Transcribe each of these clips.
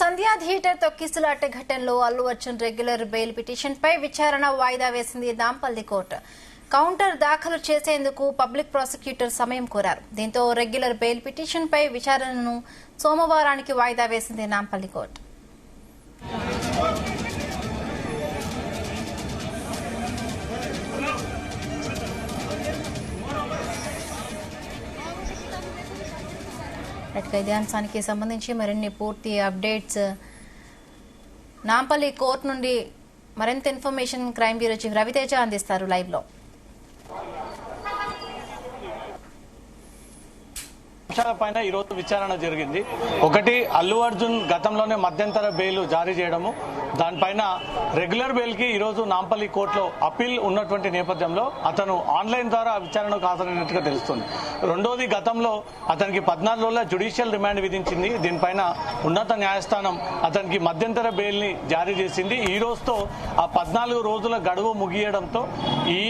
సంధ్యా theatre తొక్కిసలాట ఘటనలో Allu Arjun regular bail పిటిషన్పై విచారణ వాయిదా వేసింది నాంపల్లి కోర్టు. కౌంటర్ దాఖలు చేసేందుకు పబ్లిక్ ప్రాసిక్యూటర్ సమయం కోరారు. దీంతో రెగ్యులర్ బెయిల్ పిటిషన్పై విచారణను సోమవారానికి వాయిదా వేసింది నాంపల్లి కోర్టు. ఇదే అంశానికి సంబంధించి మరిన్ని పూర్తి అప్డేట్స్ నాంపల్లి కోర్టు నుండి మరింత information crime bureau chief Raviteja అందిస్తారు లైవ్ లో. అంశాలపైన ఈ రోజు విచారణ జరిగింది. ఒకటి, అల్లు అర్జున్ గతంలోనే మధ్యంతర బెయిల్ జారీ చేయడము, దానిపైన రెగ్యులర్ బెయిల్ కి ఈ రోజు నాంపల్లి కోర్టులో అప్పీల్ ఉన్నటువంటి నేపథ్యంలో అతను ఆన్లైన్ ద్వారా విచారణకు హాజరైనట్టుగా తెలుస్తుంది. రెండోది, గతంలో అతనికి 14 రోజుల జ్యుడిషియల్ రిమాండ్ విధించింది. దీనిపైన ఉన్నత న్యాయస్థానం అతనికి మధ్యంతర బెయిల్ ని జారీ చేసింది. ఈ రోజుతో ఆ 14 రోజుల గడువు ముగియడంతో ఈ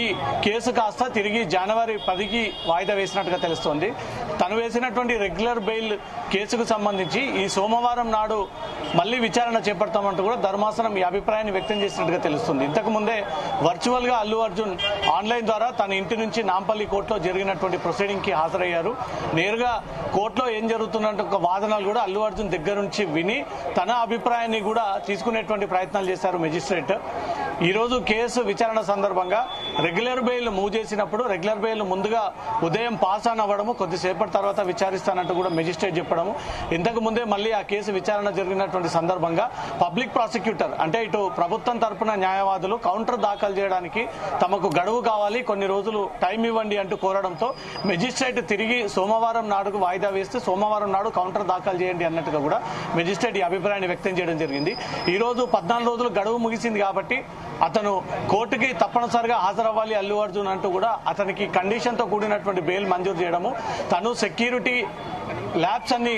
కేసు కాస్త తిరిగి జనవరి 10కి వాయిదా వేసినట్టుగా తెలుస్తోంది. తను వేసినటువంటి రెగ్యులర్ బెయిల్ కేసుకు సంబంధించి ఈ సోమవారం నాడు మళ్లీ విచారణ చేపడతామంటూ కూడా ధర్మాసనం ఈ అభిప్రాయాన్ని వ్యక్తం చేసినట్టుగా తెలుస్తుంది. ఇంతకు ముందే వర్చువల్ గా అల్లు అర్జున్ ఆన్లైన్ ద్వారా తన ఇంటి నుంచి నాంపల్లి కోర్టులో జరిగినటువంటి ప్రొసీడింగ్ కి హాజరయ్యారు. నేరుగా కోర్టులో ఏం జరుగుతున్నట్టు ఒక వాదనలు కూడా అల్లు అర్జున్ దగ్గర నుంచి విని తన అభిప్రాయాన్ని కూడా తీసుకునేటువంటి ప్రయత్నాలు చేశారు మెజిస్ట్రేట్. ఈ రోజు కేసు విచారణ సందర్భంగా రెగ్యులర్ బెయిల్ మూవ్ చేసినప్పుడు రెగ్యులర్ బెయిల్ ముందుగా ఉదయం పాస్ ఆన్ అవ్వడము, కొద్దిసేపటి తర్వాత విచారిస్తానంటూ కూడా మెజిస్ట్రేట్ చెప్పడము. ఇంతకు ముందే మళ్ళీ ఆ కేసు విచారణ జరిగినటువంటి సందర్భంగా పబ్లిక్ ప్రాసిక్యూటర్ అంటే ఇటు ప్రభుత్వం తరపున న్యాయవాదులు కౌంటర్ దాఖలు చేయడానికి తమకు గడువు కావాలి, కొన్ని రోజులు టైం ఇవ్వండి అంటూ కోరడంతో మెజిస్ట్రేట్ తిరిగి సోమవారం నాడుకు వాయిదా వేస్తే సోమవారం నాడు కౌంటర్ దాఖలు చేయండి అన్నట్టుగా కూడా మెజిస్ట్రేట్ ఈ అభిప్రాయాన్ని వ్యక్తం చేయడం జరిగింది. ఈ రోజు 14 రోజులు గడువు ముగిసింది కాబట్టి అతను కోర్టుకి తప్పనిసరిగా హాజరవ్వాలి అల్లు అర్జున్ అంటూ కూడా అతనికి కండిషన్ తో కూడినటువంటి బెయిల్ మంజూరు చేయడము, తను సెక్యూరిటీ ల్యాబ్స్ అన్ని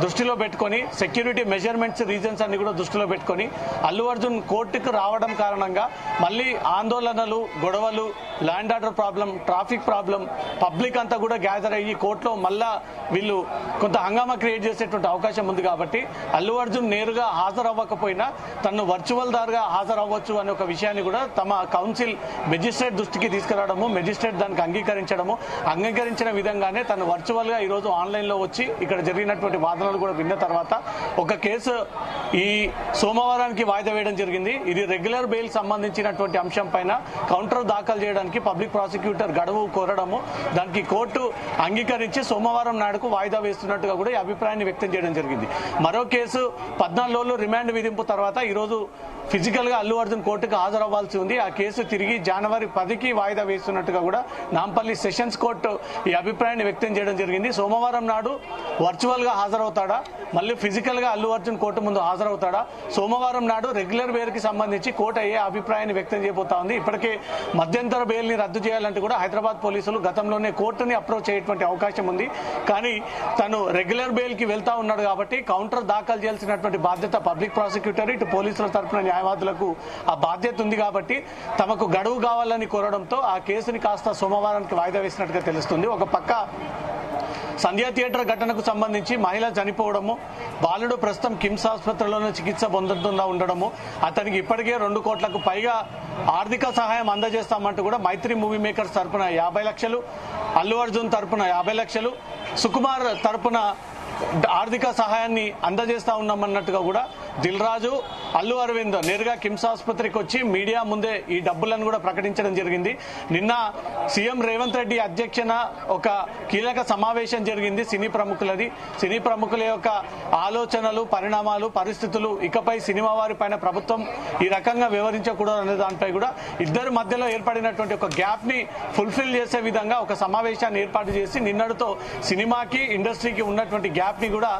దృష్టిలో పెట్టుకుని సెక్యూరిటీ మెజర్మెంట్స్ రీజన్స్ అన్ని కూడా దృష్టిలో పెట్టుకుని అల్లు అర్జున్ కోర్టుకు రావడం కారణంగా మళ్ళీ ఆందోళనలు, గొడవలు, land order problem, traffic problem, public అంతా కూడా గ్యాదర్ అయ్యి కోర్టులో మళ్ళా వీళ్ళు కొంత హంగామా క్రియేట్ చేసేటువంటి అవకాశం ఉంది కాబట్టి అల్లు అర్జున్ నేరుగా హాజరవ్వకపోయినా తను వర్చువల్ దారుగా హాజరవ్వచ్చు అనే ఒక విషయాన్ని కూడా తమ కౌన్సిల్ మెజిస్ట్రేట్ దృష్టికి తీసుకురావడము, మెజిస్ట్రేట్ దానికి అంగీకరించిన విధంగానే తను వర్చువల్ గా ఈ రోజు ఆన్లైన్ లో వచ్చి ఇక్కడ జరిగినటువంటి వాదనలు కూడా విన్న తర్వాత ఒక కేసు ఈ సోమవారానికి వాయిదా వేయడం జరిగింది. ఇది రెగ్యులర్ బెయిల్ సంబంధించినటువంటి అంశం పైన కౌంటర్ దాఖలు చేయడానికి పబ్లిక్ ప్రాసిక్యూటర్ గడువు కోరడము, దానికి కోర్టు అంగీకరించి సోమవారం నాడుకు వాయిదా వేస్తున్నట్టుగా కూడా ఈ అభిప్రాయాన్ని వ్యక్తం చేయడం జరిగింది. మరో కేసు 14 రోజులు రిమాండ్ విధింపు తర్వాత ఈ రోజు ఫిజికల్ గా అల్లు అర్జున్ కోర్టుకు హాజరవ్వాల్సి ఉంది. ఆ కేసు తిరిగి జనవరి 10కి వాయిదా వేస్తున్నట్టుగా కూడా నాంపల్లి సెషన్స్ కోర్టు ఈ అభిప్రాయాన్ని వ్యక్తం చేయడం జరిగింది. సోమవారం నాడు వర్చువల్ గా హాజరవుతాడా, మళ్ళీ ఫిజికల్ గా అల్లు అర్జున్ కోర్టు ముందు హాజరవుతాడా, సోమవారం నాడు రెగ్యులర్ బెయిల్ కి సంబంధించి కోర్టు అయ్యే అభిప్రాయాన్ని వ్యక్తం చేయబోతా ఉంది. ఇప్పటికే మధ్యంతర బెయిల్ ని రద్దు చేయాలంటూ కూడా హైదరాబాద్ పోలీసులు గతంలోనే కోర్టుని అప్రోచ్ అయ్యేటువంటి అవకాశం ఉంది. కానీ తను రెగ్యులర్ బెయిల్ కి వెళ్తా ఉన్నాడు కాబట్టి కౌంటర్ దాఖలు చేయాల్సినటువంటి బాధ్యత పబ్లిక్ ప్రాసిక్యూటర్, ఇటు పోలీసుల తరఫున న్యాయవాదులకు ఆ బాధ్యత ఉంది కాబట్టి తమకు గడువు కావాలని కోరడంతో ఆ కేసుని కాస్త సోమవారానికి వాయిదా వేసినట్టుగా తెలుస్తుంది. ఒక పక్క సంధ్యా థియేటర్ ఘటనకు సంబంధించి మహిళ చనిపోవడము, బాలుడు ప్రస్తుతం కిమ్స్ ఆసుపత్రిలోనే చికిత్స పొందుతుందా ఉండడము, అతనికి ఇప్పటికే 2 కోట్లకు పైగా ఆర్థిక సహాయం అందజేస్తామంటూ కూడా మైత్రి మూవీ మేకర్స్ తరపున 50 లక్షలు, అల్లు అర్జున్ తరపున 50 లక్షలు, సుకుమార్ తరపున ఆర్థిక సహాయాన్ని అందజేస్తా ఉన్నామన్నట్టుగా కూడా దిల్ రాజు, అల్లు అరవింద్ నేరుగా కిమ్స్ ఆసుపత్రికి వచ్చి మీడియా ముందే ఈ డబ్బులను కూడా ప్రకటించడం జరిగింది. నిన్న సీఎం రేవంత్ రెడ్డి అధ్యక్షన ఒక కీలక సమావేశం జరిగింది సినీ ప్రముఖులది. సినీ ప్రముఖుల యొక్క ఆలోచనలు, పరిణామాలు, పరిస్థితులు, ఇకపై సినిమా వారి పైన ప్రభుత్వం ఈ రకంగా వివరించకూడదు అనే దానిపై కూడా ఇద్దరి మధ్యలో ఏర్పడినటువంటి ఒక గ్యాప్ ని ఫుల్ఫిల్ చేసే విధంగా ఒక సమావేశాన్ని ఏర్పాటు చేసి నిన్నటితో సినిమాకి, ఇండస్ట్రీకి ఉన్నటువంటి గ్యాప్ ని కూడా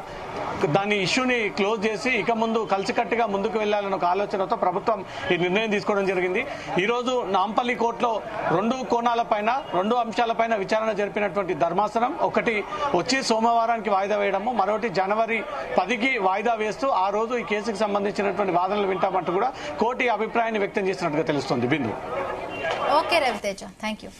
దాని ఇష్యూని క్లోజ్ చేసి ఇక ముందు కలిసికట్టుగా ముందుకు వెళ్లాలన్న ఒక ఆలోచనతో ప్రభుత్వం ఈ నిర్ణయం తీసుకోవడం జరిగింది. ఈ రోజు నాంపల్లి కోర్టులో 2 కోణాలపైన 2 అంశాలపైన విచారణ జరిపినటువంటి ధర్మాసనం ఒకటి వచ్చి సోమవారానికి వాయిదా వేయడము, మరొకటి జనవరి 10కి వాయిదా వేస్తూ ఆ రోజు ఈ కేసుకు సంబంధించినటువంటి వాదనలు వింటామంటూ కూడా కోర్టు ఈ అభిప్రాయాన్ని వ్యక్తం చేసినట్టుగా తెలుస్తోంది. Bindu. Okay Raviteja, thank you.